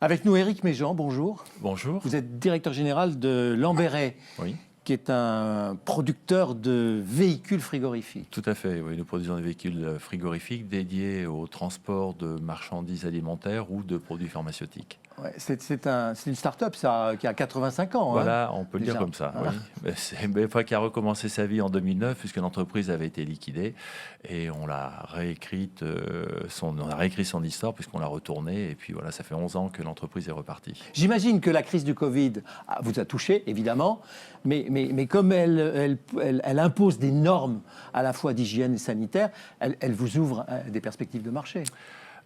Avec nous, Éric Méjean, bonjour. Bonjour. Vous êtes directeur général de Lamberet, Oui. qui est un producteur de véhicules frigorifiques. Tout à fait, oui. Nous produisons des véhicules frigorifiques dédiés au transport de marchandises alimentaires ou de produits pharmaceutiques. Ouais, c'est une start-up, ça, qui a 85 ans. Voilà, on peut le dire déjà. comme ça. Voilà. Oui. C'est qui a recommencé sa vie en 2009, puisque l'entreprise avait été liquidée. Et on l'a réécrite, on a réécrit son histoire, puisqu'on l'a retournée. Et puis voilà, ça fait 11 ans que l'entreprise est repartie. J'imagine que la crise du Covid vous a touché, évidemment, mais comme elle impose des normes à la fois d'hygiène et sanitaire, elle vous ouvre des perspectives de marché.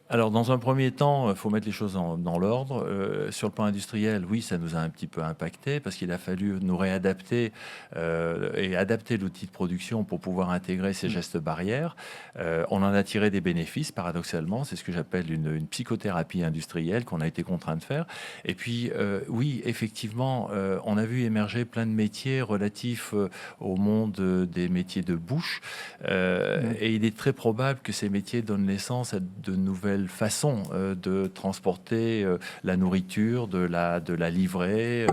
Alors, dans un premier temps, il faut mettre les choses dans l'ordre. Sur le plan industriel, oui, ça nous a un petit peu impacté parce qu'il a fallu nous réadapter et adapter l'outil de production pour pouvoir intégrer ces gestes barrières. On en a tiré des bénéfices, paradoxalement. C'est ce que j'appelle une psychothérapie industrielle qu'on a été contraint de faire. Et puis, oui, effectivement, on a vu émerger plein de métiers relatifs au monde des métiers de bouche. Et il est très probable que ces métiers donnent naissance à de nouvelles façon de transporter la nourriture, de la livrer,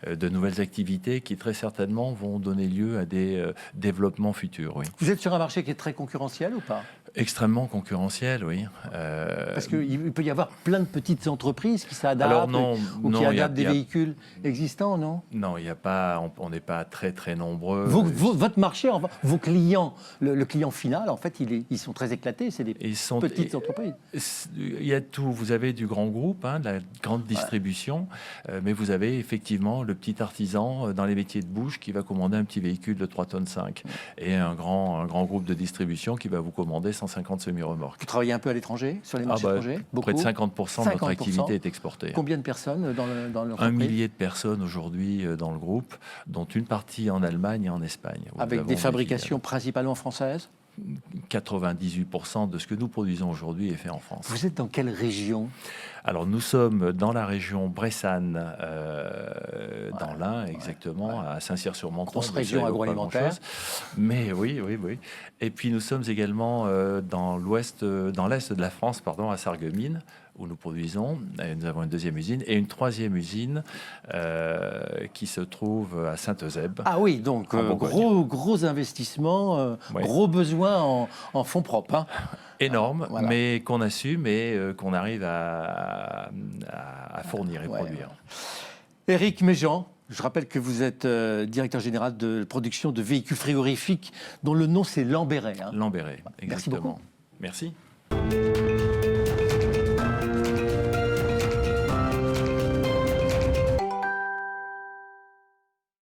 de nouvelles activités qui très certainement vont donner lieu à des développements futurs. Oui. Vous êtes sur un marché qui est très concurrentiel ou pas ? Extrêmement concurrentiel, oui. Parce qu'il peut y avoir plein de petites entreprises qui s'adaptent ou qui adaptent des véhicules existants, non ? Non, il n'y a pas, on n'est pas très très nombreux. Votre marché, enfin, vos clients, le client final, en fait, ils sont très éclatés, c'est des petites entreprises. Il y a tout, vous avez du grand groupe, de la grande distribution, mais vous avez effectivement le petit artisan dans les métiers de bouche qui va commander un petit véhicule de 3,5 tonnes et un grand groupe de distribution qui va vous commander 150 semi-remorques. Vous travaillez un peu à l'étranger, sur les marchés étrangers ? Beaucoup. Près de 50% de notre activité est exportée. Combien de personnes dans l'entreprise ? 1 millier de personnes aujourd'hui dans le groupe, dont une partie en Allemagne et en Espagne. Avec des fabrications principalement françaises ? 98% de ce que nous produisons aujourd'hui est fait en France. Vous êtes dans quelle région ? Alors nous sommes dans la région Bressane, dans l'Ain exactement, à Saint-Cyr-sur-Menthon. Grosse région agroalimentaire. Mais oui. Et puis nous sommes également dans l'est de la France, à Sarreguemines, où nous produisons. Et nous avons une deuxième usine et une troisième usine qui se trouve à Saint-Eusèbe. Ah oui, donc gros investissement, gros besoin en fonds propres. Hein. Énorme, voilà. Mais qu'on assume et qu'on arrive à fournir et produire. Éric Méjean, je rappelle que vous êtes directeur général de production de véhicules frigorifiques dont le nom c'est Lamberet. Lamberet, exactement. Merci beaucoup. Merci.